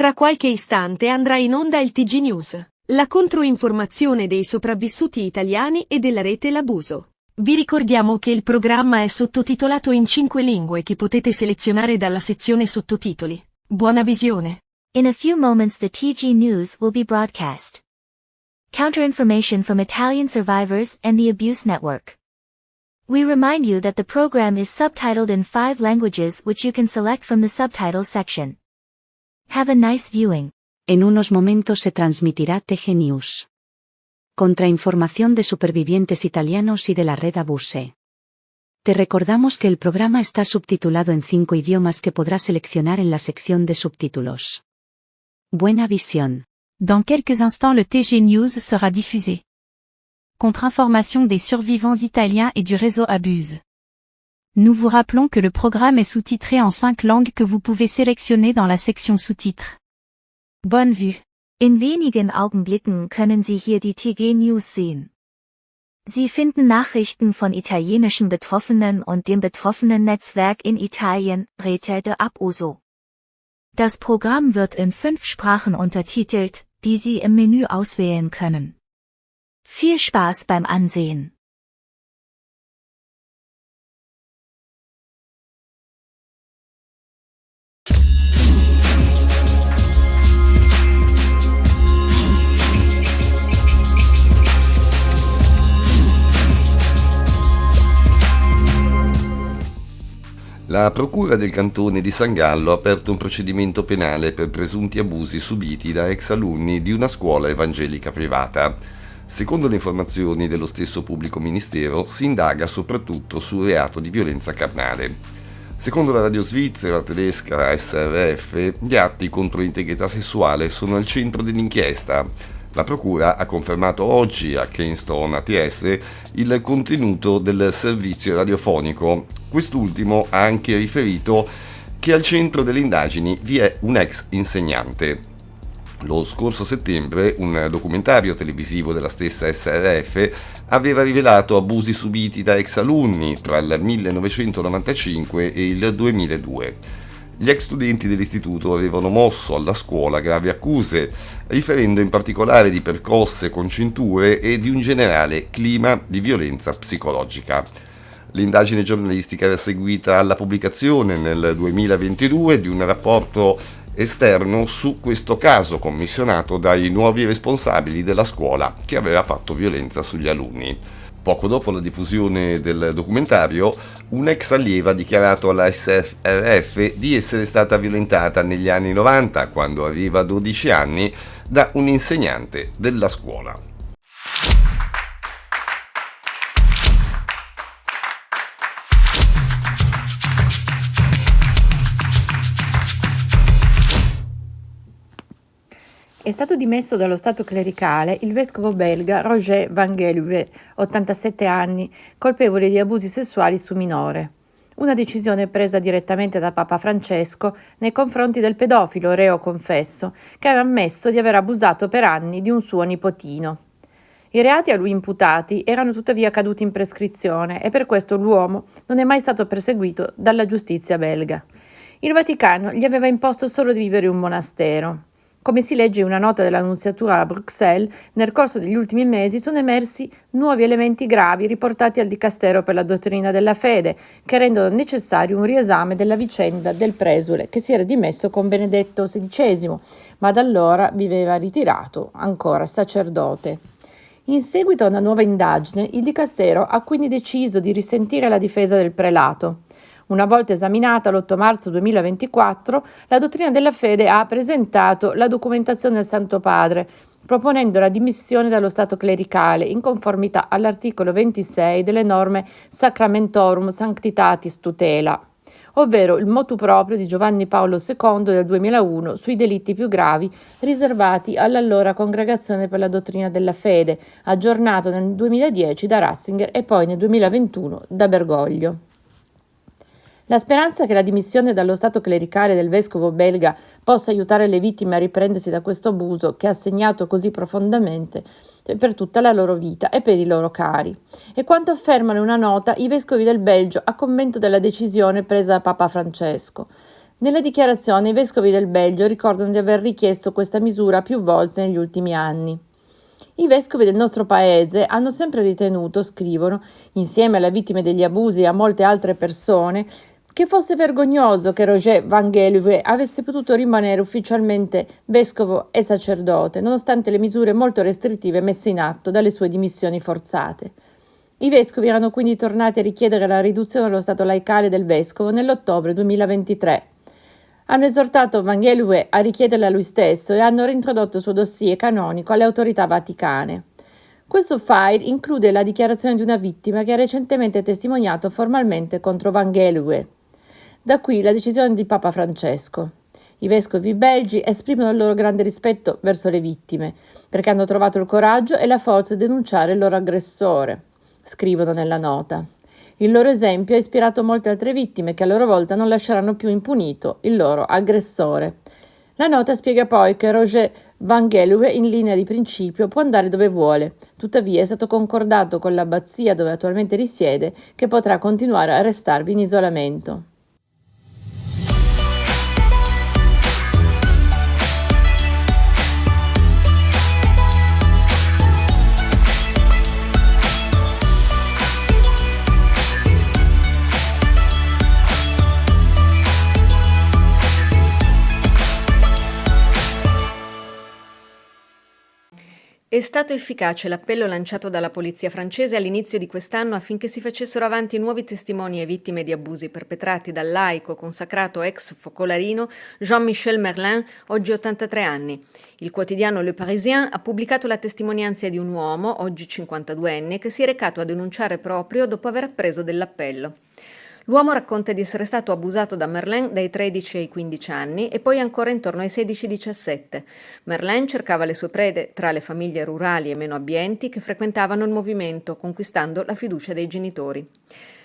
Tra qualche istante andrà in onda il TG News, la controinformazione dei sopravvissuti italiani e della rete L'abuso. Vi ricordiamo che il programma è sottotitolato in 5 lingue che potete selezionare dalla sezione sottotitoli. Buona visione. In a few moments the TG News will be broadcast. Counter-information from Italian survivors and the Abuse Network. We remind you that the program is subtitled in 5 languages which you can select from the subtitles section. Have a nice viewing. En unos momentos se transmitirá TG News. Contrainformación de supervivientes italianos y de la red Abuse. Te recordamos que el programa está subtitulado en 5 idiomas que podrás seleccionar en la sección de subtítulos. Buena visión. Dans quelques instants le TG News sera diffusé. Contre-information des survivants italiens et du réseau Abuse. Nous vous rappelons que le programme est sous-titré en 5 langues que vous pouvez sélectionner dans la section sous-titres. Bonne vue. In wenigen Augenblicken können Sie hier die TG News sehen. Sie finden Nachrichten von italienischen Betroffenen und dem betroffenen Netzwerk in Italien, Rete L'abuso. Das Programm wird in 5 Sprachen untertitelt, die Sie im Menü auswählen können. Viel Spaß beim Ansehen. La Procura del Cantone di San Gallo ha aperto un procedimento penale per presunti abusi subiti da ex alunni di una scuola evangelica privata. Secondo le informazioni dello stesso pubblico ministero, si indaga soprattutto sul reato di violenza carnale. Secondo la radio svizzera tedesca SRF, gli atti contro l'integrità sessuale sono al centro dell'inchiesta. La Procura ha confermato oggi a Keystone ATS il contenuto del servizio radiofonico. Quest'ultimo ha anche riferito che al centro delle indagini vi è un ex insegnante. Lo scorso settembre un documentario televisivo della stessa SRF aveva rivelato abusi subiti da ex alunni tra il 1995 e il 2002. Gli ex studenti dell'istituto avevano mosso alla scuola gravi accuse, riferendo in particolare di percosse con cinture e di un generale clima di violenza psicologica. L'indagine giornalistica era seguita alla pubblicazione nel 2022 di un rapporto esterno su questo caso commissionato dai nuovi responsabili della scuola che aveva fatto violenza sugli alunni. Poco dopo la diffusione del documentario, un'ex allieva ha dichiarato alla SRF di essere stata violentata negli anni 90, quando aveva 12 anni, da un insegnante della scuola. È stato dimesso dallo Stato clericale il vescovo belga Roger Van Geluwe, 87 anni, colpevole di abusi sessuali su minore. Una decisione presa direttamente da Papa Francesco nei confronti del pedofilo reo confesso, che aveva ammesso di aver abusato per anni di un suo nipotino. I reati a lui imputati erano tuttavia caduti in prescrizione e per questo l'uomo non è mai stato perseguito dalla giustizia belga. Il Vaticano gli aveva imposto solo di vivere in un monastero. Come si legge in una nota dell'Annunziatura a Bruxelles, nel corso degli ultimi mesi sono emersi nuovi elementi gravi riportati al Dicastero per la dottrina della fede, che rendono necessario un riesame della vicenda del presule che si era dimesso con Benedetto XVI, ma da allora viveva ritirato, ancora sacerdote. In seguito a una nuova indagine, il Dicastero ha quindi deciso di risentire la difesa del prelato. Una volta esaminata l'8 marzo 2024, la dottrina della fede ha presentato la documentazione del Santo Padre, proponendo la dimissione dallo stato clericale in conformità all'articolo 26 delle norme Sacramentorum Sanctitatis Tutela, ovvero il motu proprio di Giovanni Paolo II del 2001 sui delitti più gravi riservati all'allora Congregazione per la Dottrina della Fede, aggiornato nel 2010 da Ratzinger e poi nel 2021 da Bergoglio. La speranza che la dimissione dallo stato clericale del vescovo belga possa aiutare le vittime a riprendersi da questo abuso che ha segnato così profondamente per tutta la loro vita e per i loro cari. E quanto affermano in una nota i vescovi del Belgio a commento della decisione presa da Papa Francesco. Nella dichiarazione i vescovi del Belgio ricordano di aver richiesto questa misura più volte negli ultimi anni. I vescovi del nostro paese hanno sempre ritenuto, scrivono, insieme alle vittime degli abusi e a molte altre persone, che fosse vergognoso che Roger Van Geluwe avesse potuto rimanere ufficialmente vescovo e sacerdote, nonostante le misure molto restrittive messe in atto dalle sue dimissioni forzate. I vescovi erano quindi tornati a richiedere la riduzione dello stato laicale del vescovo nell'ottobre 2023. Hanno esortato Van Geluwe a richiederla lui stesso e hanno reintrodotto il suo dossier canonico alle autorità vaticane. Questo file include la dichiarazione di una vittima che ha recentemente testimoniato formalmente contro Van Geluwe. Da qui la decisione di Papa Francesco. I vescovi belgi esprimono il loro grande rispetto verso le vittime, perché hanno trovato il coraggio e la forza di denunciare il loro aggressore, scrivono nella nota. Il loro esempio ha ispirato molte altre vittime che a loro volta non lasceranno più impunito il loro aggressore. La nota spiega poi che Roger Van Geluwe in linea di principio può andare dove vuole, tuttavia è stato concordato con l'abbazia dove attualmente risiede che potrà continuare a restarvi in isolamento. È stato efficace l'appello lanciato dalla polizia francese all'inizio di quest'anno affinché si facessero avanti nuovi testimoni e vittime di abusi perpetrati dal laico consacrato ex focolarino Jean-Michel Merlin, oggi 83 anni. Il quotidiano Le Parisien ha pubblicato la testimonianza di un uomo, oggi 52enne, che si è recato a denunciare proprio dopo aver appreso dell'appello. L'uomo racconta di essere stato abusato da Merlin dai 13 ai 15 anni e poi ancora intorno ai 16-17. Merlin cercava le sue prede tra le famiglie rurali e meno abbienti che frequentavano il movimento, conquistando la fiducia dei genitori.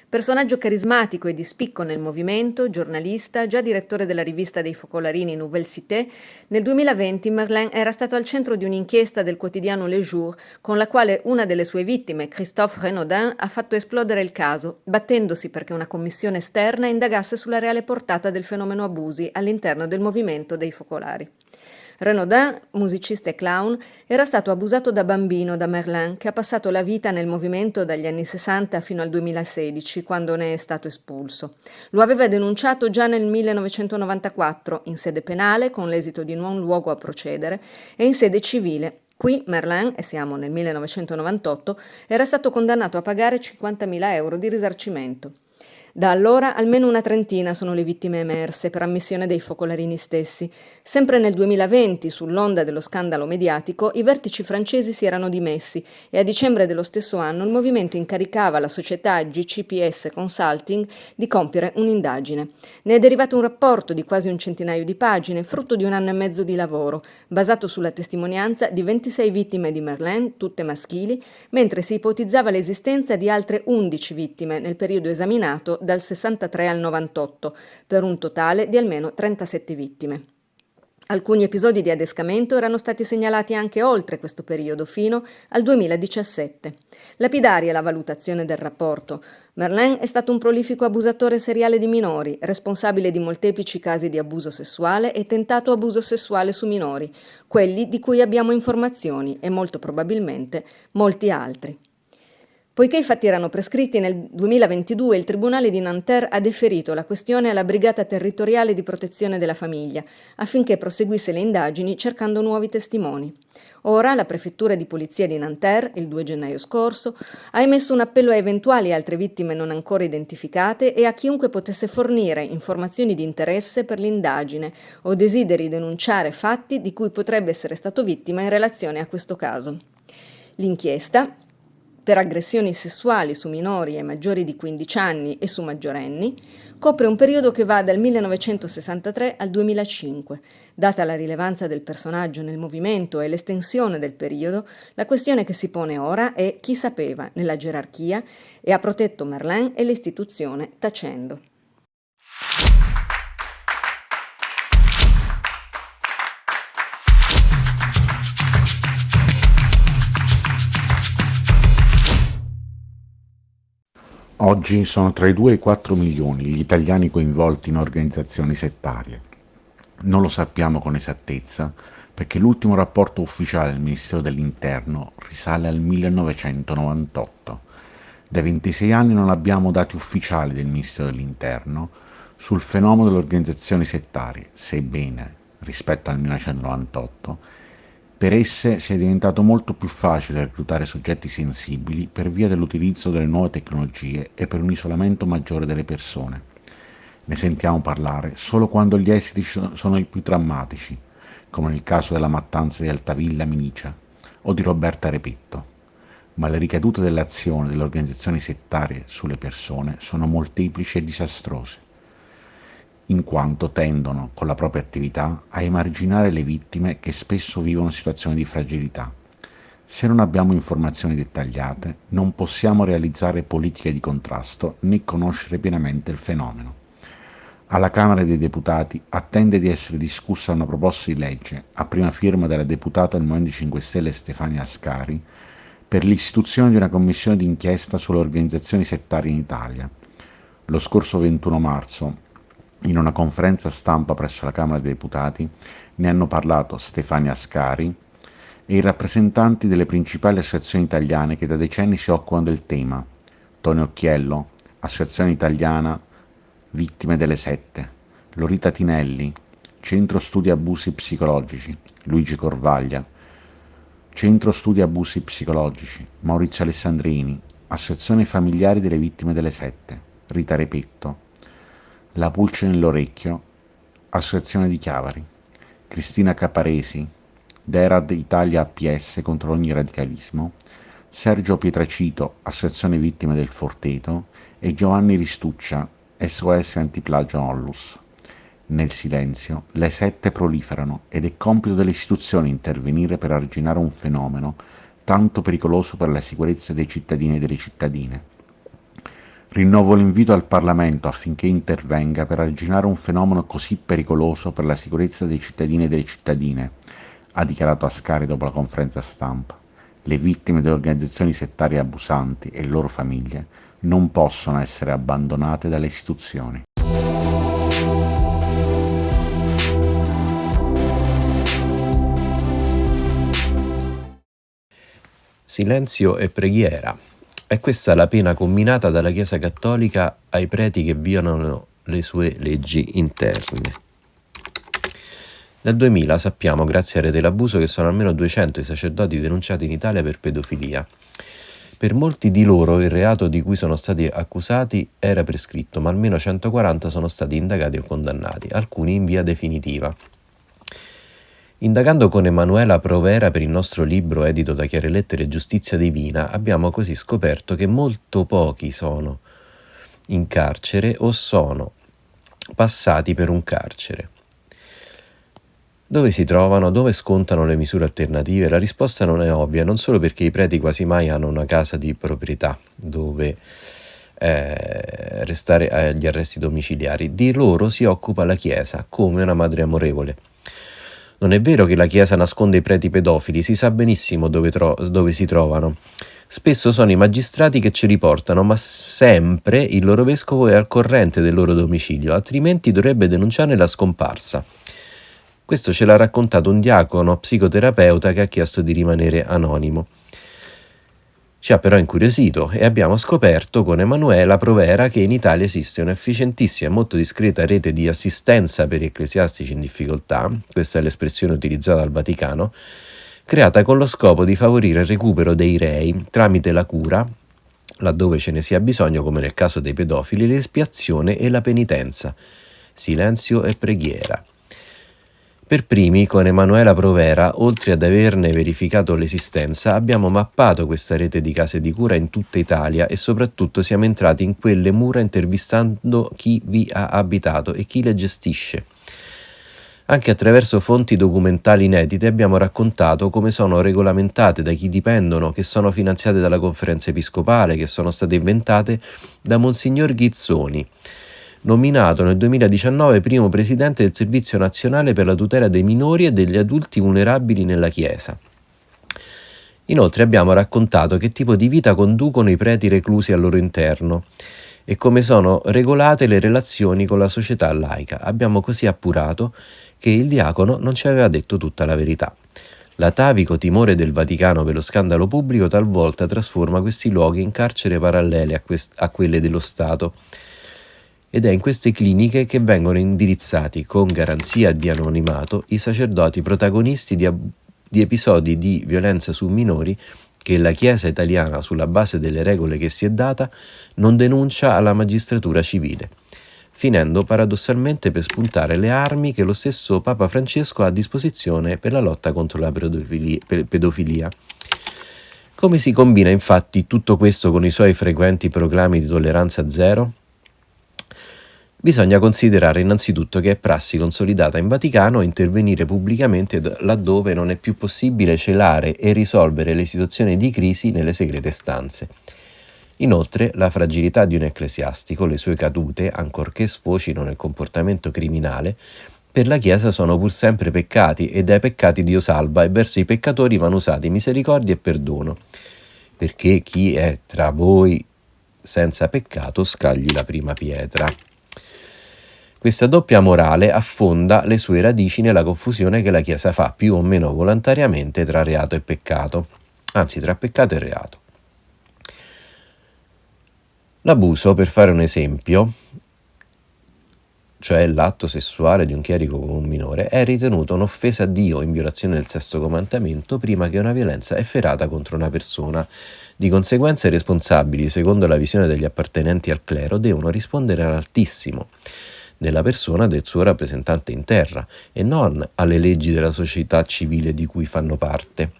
Personaggio carismatico e di spicco nel movimento, giornalista, già direttore della rivista dei focolarini Nouvelle Cité, nel 2020 Merlin era stato al centro di un'inchiesta del quotidiano Le Jour, con la quale una delle sue vittime, Christophe Renaudin, ha fatto esplodere il caso, battendosi perché una commissione esterna indagasse sulla reale portata del fenomeno abusi all'interno del movimento dei focolari. Renaudin, musicista e clown, era stato abusato da bambino da Merlin, che ha passato la vita nel movimento dagli anni 60 fino al 2016, quando ne è stato espulso. Lo aveva denunciato già nel 1994, in sede penale, con l'esito di non luogo a procedere, e in sede civile. Qui Merlin, e siamo nel 1998, era stato condannato a pagare 50.000 euro di risarcimento. Da allora almeno una trentina sono le vittime emerse per ammissione dei focolarini stessi. Sempre nel 2020, sull'onda dello scandalo mediatico, i vertici francesi si erano dimessi e a dicembre dello stesso anno il movimento incaricava la società GCPS Consulting di compiere un'indagine. Ne è derivato un rapporto di quasi un centinaio di pagine, frutto di 1 anno e mezzo di lavoro, basato sulla testimonianza di 26 vittime di Merlin, tutte maschili, mentre si ipotizzava l'esistenza di altre 11 vittime nel periodo esaminato dal 63 al 98, per un totale di almeno 37 vittime. Alcuni episodi di adescamento erano stati segnalati anche oltre questo periodo, fino al 2017. Lapidaria la valutazione del rapporto. Merlin è stato un prolifico abusatore seriale di minori, responsabile di molteplici casi di abuso sessuale e tentato abuso sessuale su minori, quelli di cui abbiamo informazioni e molto probabilmente molti altri. Poiché i fatti erano prescritti nel 2022, il Tribunale di Nanterre ha deferito la questione alla Brigata Territoriale di Protezione della Famiglia, affinché proseguisse le indagini cercando nuovi testimoni. Ora la Prefettura di Polizia di Nanterre, il 2 gennaio scorso, ha emesso un appello a eventuali altre vittime non ancora identificate e a chiunque potesse fornire informazioni di interesse per l'indagine o desideri denunciare fatti di cui potrebbe essere stato vittima in relazione a questo caso. L'inchiesta, per aggressioni sessuali su minori e maggiori di 15 anni e su maggiorenni, copre un periodo che va dal 1963 al 2005. Data la rilevanza del personaggio nel movimento e l'estensione del periodo, la questione che si pone ora è chi sapeva nella gerarchia e ha protetto Merlin e l'istituzione tacendo. Oggi sono tra i 2 e i 4 milioni gli italiani coinvolti in organizzazioni settarie. Non lo sappiamo con esattezza perché l'ultimo rapporto ufficiale del Ministero dell'Interno risale al 1998. Da 26 anni non abbiamo dati ufficiali del Ministero dell'Interno sul fenomeno delle organizzazioni settarie, sebbene, rispetto al 1998, per esse sia diventato molto più facile reclutare soggetti sensibili per via dell'utilizzo delle nuove tecnologie e per un isolamento maggiore delle persone. Ne sentiamo parlare solo quando gli esiti sono i più drammatici, come nel caso della mattanza di Altavilla Minicia o di Roberta Repetto, ma le ricadute dell'azione delle organizzazioni settarie sulle persone sono molteplici e disastrose, in quanto tendono, con la propria attività, a emarginare le vittime che spesso vivono situazioni di fragilità. Se non abbiamo informazioni dettagliate, non possiamo realizzare politiche di contrasto né conoscere pienamente il fenomeno. Alla Camera dei Deputati attende di essere discussa una proposta di legge, a prima firma della deputata del Movimento 5 Stelle Stefania Ascari, per l'istituzione di una commissione d'inchiesta sulle organizzazioni settarie in Italia. Lo scorso 21 marzo, in una conferenza stampa presso la Camera dei Deputati, ne hanno parlato Stefania Ascari e i rappresentanti delle principali associazioni italiane che da decenni si occupano del tema: Tony Occhiello, Associazione Italiana Vittime delle Sette, Lorita Tinelli, Centro Studi Abusi Psicologici, Luigi Corvaglia, Centro Studi Abusi Psicologici, Maurizio Alessandrini, Associazione Familiari delle Vittime delle Sette, Rita Repetto, La Pulce nell'Orecchio, Associazione di Chiavari, Cristina Caparesi, Derad Italia APS contro ogni radicalismo, Sergio Pietracito, Associazione Vittime del Forteto e Giovanni Ristuccia, SOS Antiplagio Onlus. Nel silenzio, le sette proliferano ed è compito delle istituzioni intervenire per arginare un fenomeno tanto pericoloso per la sicurezza dei cittadini e delle cittadine. Rinnovo l'invito al Parlamento affinché intervenga per arginare un fenomeno così pericoloso per la sicurezza dei cittadini e delle cittadine, ha dichiarato Ascari dopo la conferenza stampa. Le vittime delle organizzazioni settarie abusanti e le loro famiglie non possono essere abbandonate dalle istituzioni. Silenzio e preghiera. È questa la pena comminata dalla Chiesa Cattolica ai preti che violano le sue leggi interne. Nel 2000 sappiamo, grazie a Rete l'Abuso, che sono almeno 200 i sacerdoti denunciati in Italia per pedofilia. Per molti di loro il reato di cui sono stati accusati era prescritto, ma almeno 140 sono stati indagati o condannati, alcuni in via definitiva. Indagando con Emanuela Provera per il nostro libro edito da Chiare Lettere e Giustizia Divina, abbiamo così scoperto che molto pochi sono in carcere o sono passati per un carcere. Dove si trovano? Dove scontano le misure alternative? La risposta non è ovvia, non solo perché i preti quasi mai hanno una casa di proprietà dove restare agli arresti domiciliari. Di loro si occupa la Chiesa, come una madre amorevole. Non è vero che la Chiesa nasconde i preti pedofili, si sa benissimo dove si trovano. Spesso sono i magistrati che ce li portano, ma sempre il loro vescovo è al corrente del loro domicilio, altrimenti dovrebbe denunciarne la scomparsa. Questo ce l'ha raccontato un diacono psicoterapeuta che ha chiesto di rimanere anonimo. Ci ha però incuriosito e abbiamo scoperto con Emanuela Provera che in Italia esiste un'efficientissima e molto discreta rete di assistenza per ecclesiastici in difficoltà, questa è l'espressione utilizzata dal Vaticano, creata con lo scopo di favorire il recupero dei rei tramite la cura, laddove ce ne sia bisogno come nel caso dei pedofili, l'espiazione e la penitenza, silenzio e preghiera. Per primi, con Emanuela Provera, oltre ad averne verificato l'esistenza, abbiamo mappato questa rete di case di cura in tutta Italia e soprattutto siamo entrati in quelle mura intervistando chi vi ha abitato e chi le gestisce. Anche attraverso fonti documentali inedite abbiamo raccontato come sono regolamentate, da chi dipendono, che sono finanziate dalla Conferenza Episcopale, che sono state inventate da Monsignor Ghizzoni, nominato nel 2019 primo presidente del Servizio Nazionale per la tutela dei minori e degli adulti vulnerabili nella Chiesa. Inoltre abbiamo raccontato che tipo di vita conducono i preti reclusi al loro interno e come sono regolate le relazioni con la società laica. Abbiamo così appurato che il diacono non ci aveva detto tutta la verità. L'atavico timore del Vaticano per lo scandalo pubblico talvolta trasforma questi luoghi in carcere parallele a quelle dello Stato, ed è in queste cliniche che vengono indirizzati con garanzia di anonimato i sacerdoti protagonisti di episodi di violenza su minori che la Chiesa italiana, sulla base delle regole che si è data, non denuncia alla magistratura civile, finendo paradossalmente per spuntare le armi che lo stesso Papa Francesco ha a disposizione per la lotta contro la pedofilia. Come si combina infatti tutto questo con i suoi frequenti proclami di tolleranza zero? Bisogna considerare innanzitutto che è prassi consolidata in Vaticano intervenire pubblicamente laddove non è più possibile celare e risolvere le situazioni di crisi nelle segrete stanze. Inoltre, la fragilità di un ecclesiastico, le sue cadute, ancorché sfocino nel comportamento criminale, per la Chiesa sono pur sempre peccati e dai peccati Dio salva e verso i peccatori vanno usati misericordia e perdono, perché chi è tra voi senza peccato scagli la prima pietra. Questa doppia morale affonda le sue radici nella confusione che la Chiesa fa più o meno volontariamente tra reato e peccato, anzi tra peccato e reato. L'abuso, per fare un esempio, cioè l'atto sessuale di un chierico con un minore, è ritenuto un'offesa a Dio in violazione del sesto comandamento prima che una violenza efferata contro una persona. Di conseguenza i responsabili, secondo la visione degli appartenenti al clero, devono rispondere all'Altissimo, della persona del suo rappresentante in terra, e non alle leggi della società civile di cui fanno parte.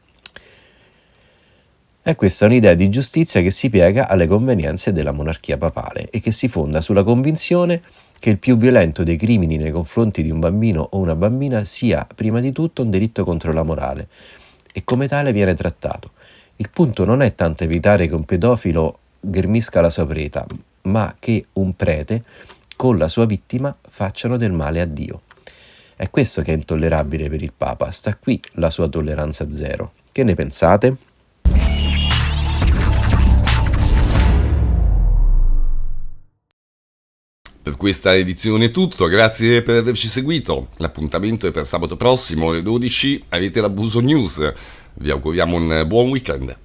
È questa un'idea di giustizia che si piega alle convenienze della monarchia papale e che si fonda sulla convinzione che il più violento dei crimini nei confronti di un bambino o una bambina sia prima di tutto un delitto contro la morale e come tale viene trattato. Il punto non è tanto evitare che un pedofilo ghermisca la sua preda, ma che un prete con la sua vittima facciano del male a Dio. È questo che è intollerabile per il Papa, sta qui la sua tolleranza zero. Che ne pensate? Per questa edizione è tutto, grazie per averci seguito. L'appuntamento è per sabato prossimo alle 12, avete l'Abuso News. Vi auguriamo un buon weekend.